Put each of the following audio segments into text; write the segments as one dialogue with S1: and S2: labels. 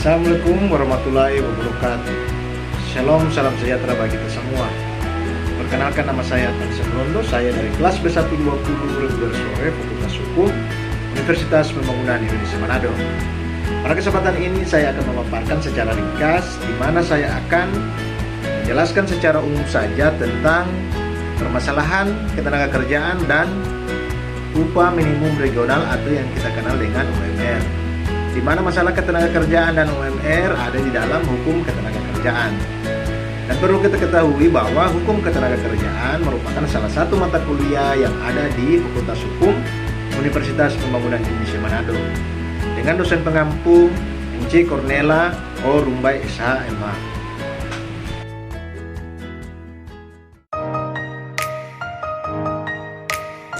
S1: Assalamualaikum warahmatullahi wabarakatuh. Shalom, salam sejahtera bagi kita semua. Perkenalkan, nama saya Tan Sebrondo. Saya dari kelas B120 reguler sore Fakultas Hukum Universitas Pembangunan Indonesia Manado. Pada kesempatan ini saya akan memaparkan secara ringkas di mana saya akan menjelaskan secara umum saja tentang permasalahan ketenagakerjaan dan upah minimum regional atau yang kita kenal dengan UMR. Di mana masalah ketenagakerjaan dan UMR ada di dalam hukum ketenagakerjaan. Dan perlu kita ketahui bahwa hukum ketenagakerjaan merupakan salah satu mata kuliah yang ada di Fakultas Hukum Universitas Pembangunan Indonesia Manado dengan dosen pengampu MC Cornela O. Rumbai SH MA.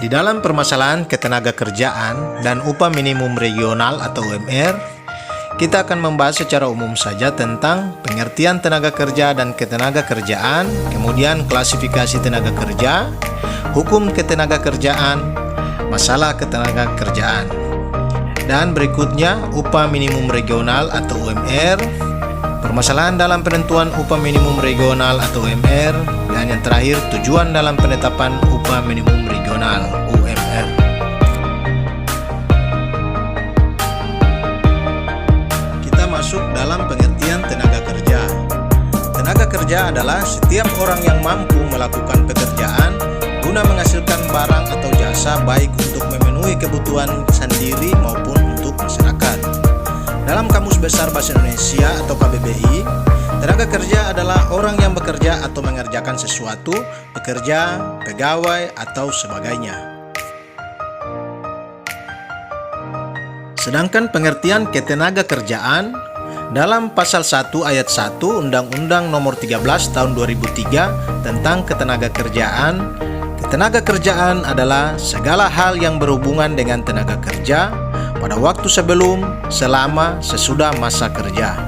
S1: Di dalam permasalahan ketenagakerjaan dan upah minimum regional atau UMR, kita akan membahas secara umum saja tentang pengertian tenaga kerja dan ketenagakerjaan, kemudian klasifikasi tenaga kerja, hukum ketenagakerjaan, masalah ketenagakerjaan, dan berikutnya upah minimum regional atau UMR, permasalahan dalam penentuan upah minimum regional atau UMR, dan yang terakhir tujuan dalam penetapan upah minimum regional UMR. Kita masuk dalam pengertian tenaga kerja. Tenaga kerja adalah setiap orang yang mampu melakukan pekerjaan guna menghasilkan barang atau jasa baik untuk memenuhi kebutuhan sendiri maupun untuk masyarakat. Dalam Kamus Besar Bahasa Indonesia atau KBBI, tenaga kerja adalah orang yang bekerja atau mengerjakan sesuatu, pekerja, pegawai, atau sebagainya. Sedangkan pengertian ketenagakerjaan dalam pasal 1 ayat 1 Undang-Undang Nomor 13 Tahun 2003 tentang ketenagakerjaan, ketenagakerjaan adalah segala hal yang berhubungan dengan tenaga kerja pada waktu sebelum, selama, sesudah masa kerja.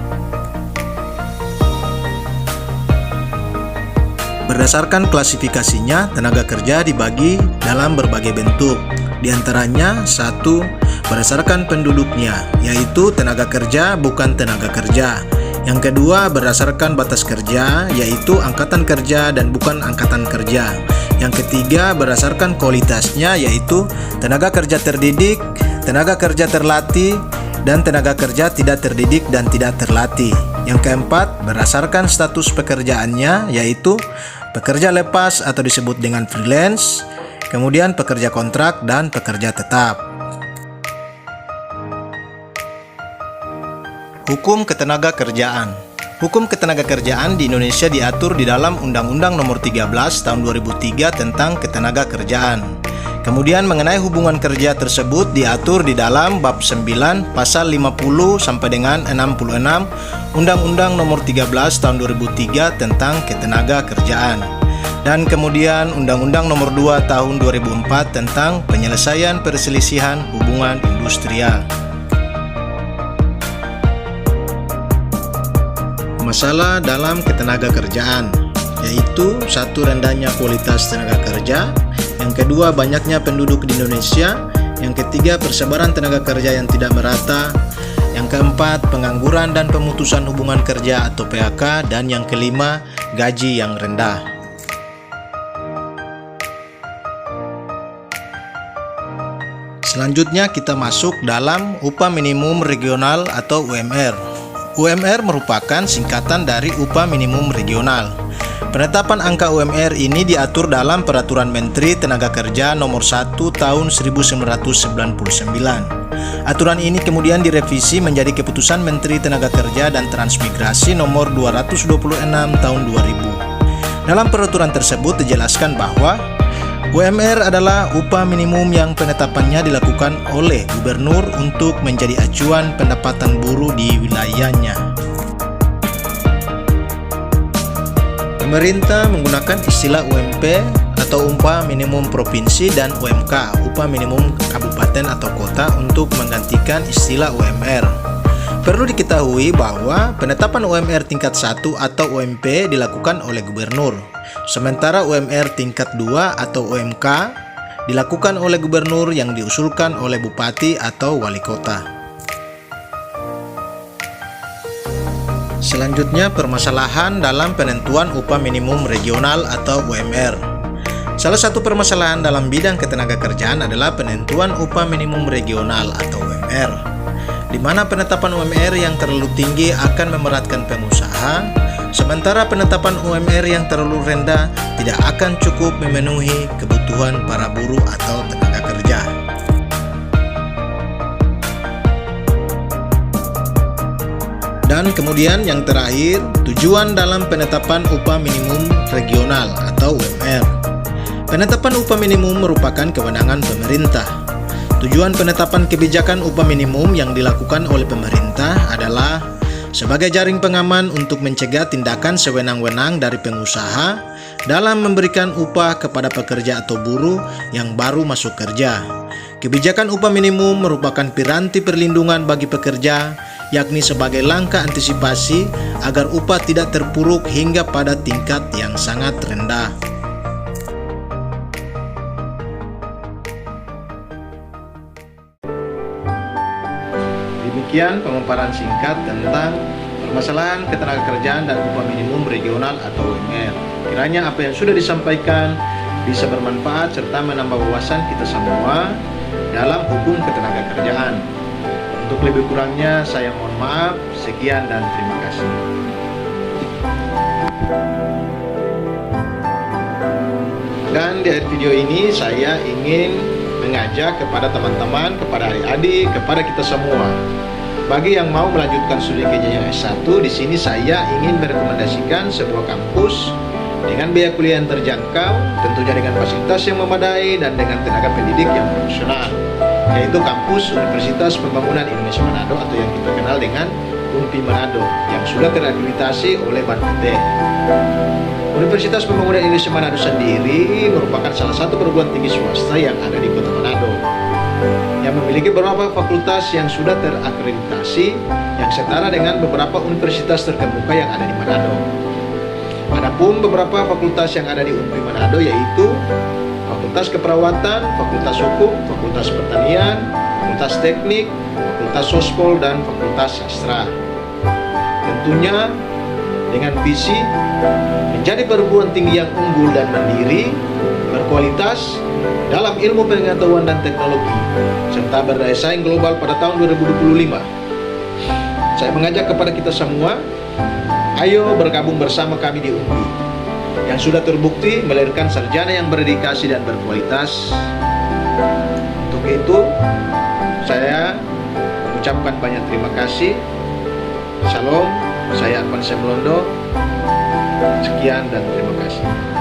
S1: Berdasarkan klasifikasinya, tenaga kerja dibagi dalam berbagai bentuk. Di antaranya, 1. Berdasarkan penduduknya, yaitu tenaga kerja bukan tenaga kerja. Yang kedua, berdasarkan batas kerja, yaitu angkatan kerja dan bukan angkatan kerja. Yang ketiga, berdasarkan kualitasnya, yaitu tenaga kerja terdidik, tenaga kerja terlatih, dan tenaga kerja tidak terdidik dan tidak terlatih. Yang keempat, berdasarkan status pekerjaannya, yaitu pekerja lepas atau disebut dengan freelance, kemudian pekerja kontrak dan pekerja tetap. Hukum ketenagakerjaan. Hukum ketenagakerjaan di Indonesia diatur di dalam Undang-Undang Nomor 13 Tahun 2003 tentang ketenagakerjaan. Kemudian mengenai hubungan kerja tersebut diatur di dalam bab 9 pasal 50 sampai dengan 66 Undang-Undang Nomor 13 Tahun 2003 tentang ketenagakerjaan. Dan kemudian Undang-Undang Nomor 2 Tahun 2004 tentang penyelesaian perselisihan hubungan industrial. Masalah dalam ketenagakerjaan, yaitu 1. Rendahnya kualitas tenaga kerja, yang kedua banyaknya penduduk di Indonesia, yang ketiga persebaran tenaga kerja yang tidak merata, yang keempat pengangguran dan pemutusan hubungan kerja atau PHK, dan yang kelima gaji yang rendah. Selanjutnya kita masuk dalam upah minimum regional atau UMR. UMR merupakan singkatan dari upah minimum regional. Penetapan angka UMR ini diatur dalam Peraturan Menteri Tenaga Kerja Nomor 1 Tahun 1999. Aturan ini kemudian direvisi menjadi Keputusan Menteri Tenaga Kerja dan Transmigrasi Nomor 226 Tahun 2000. Dalam peraturan tersebut dijelaskan bahwa UMR adalah upah minimum yang penetapannya dilakukan oleh gubernur untuk menjadi acuan pendapatan buruh di wilayahnya. Pemerintah menggunakan istilah UMP atau upah minimum provinsi dan UMK, upah minimum kabupaten atau kota, untuk menggantikan istilah UMR. Perlu diketahui bahwa penetapan UMR tingkat 1 atau UMP dilakukan oleh gubernur, sementara UMR tingkat 2 atau UMK dilakukan oleh gubernur yang diusulkan oleh bupati atau wali kota. Selanjutnya, permasalahan dalam penentuan upah minimum regional atau UMR. Salah satu permasalahan dalam bidang ketenagakerjaan adalah penentuan upah minimum regional atau UMR, di mana penetapan UMR yang terlalu tinggi akan memeratkan pengusaha, sementara penetapan UMR yang terlalu rendah tidak akan cukup memenuhi kebutuhan para buruh atau tenaga kerja. Dan kemudian yang terakhir, tujuan dalam penetapan upah minimum regional atau UMR. Penetapan upah minimum merupakan kewenangan pemerintah. Tujuan penetapan kebijakan upah minimum yang dilakukan oleh pemerintah adalah sebagai jaring pengaman untuk mencegah tindakan sewenang-wenang dari pengusaha dalam memberikan upah kepada pekerja atau buruh yang baru masuk kerja. Kebijakan upah minimum merupakan piranti perlindungan bagi pekerja, yakni sebagai langkah antisipasi agar upah tidak terpuruk hingga pada tingkat yang sangat rendah. Demikian pemaparan singkat tentang permasalahan ketenagakerjaan dan upah minimum regional atau UMR. Kiranya apa yang sudah disampaikan bisa bermanfaat serta menambah wawasan kita semua dalam hukum ketenagakerjaan. Untuk lebih kurangnya saya mohon maaf. Sekian dan terima kasih. Dan di akhir video ini saya ingin mengajak kepada teman-teman, kepada adik-adik, kepada kita semua. Bagi yang mau melanjutkan studi ke-jenjang S1, di sini saya ingin merekomendasikan sebuah kampus dengan biaya kuliah yang terjangkau, tentunya dengan fasilitas yang memadai dan dengan tenaga pendidik yang profesional, yaitu kampus Universitas Pembangunan Indonesia Manado atau yang kita kenal dengan UNPI Manado yang sudah terakreditasi oleh Bapeten. Universitas Pembangunan Indonesia Manado sendiri merupakan salah satu perguruan tinggi swasta yang ada di Kota Manado, yang memiliki beberapa fakultas yang sudah terakreditasi yang setara dengan beberapa universitas terkemuka yang ada di Manado. Adapun beberapa fakultas yang ada di UNPI Manado yaitu Fakultas Keperawatan, Fakultas Hukum, Fakultas Pertanian, Fakultas Teknik, Fakultas Sospol, dan Fakultas Sastra. Tentunya dengan visi menjadi perguruan tinggi yang unggul dan mandiri, berkualitas dalam ilmu pengetahuan dan teknologi, serta berdaya saing global pada tahun 2025. Saya mengajak kepada kita semua, ayo bergabung bersama kami di UNPI yang sudah terbukti melahirkan sarjana yang berdedikasi dan berkualitas. Untuk itu, saya ucapkan banyak terima kasih. Shalom, saya Arpan Semlondo. Sekian dan terima kasih.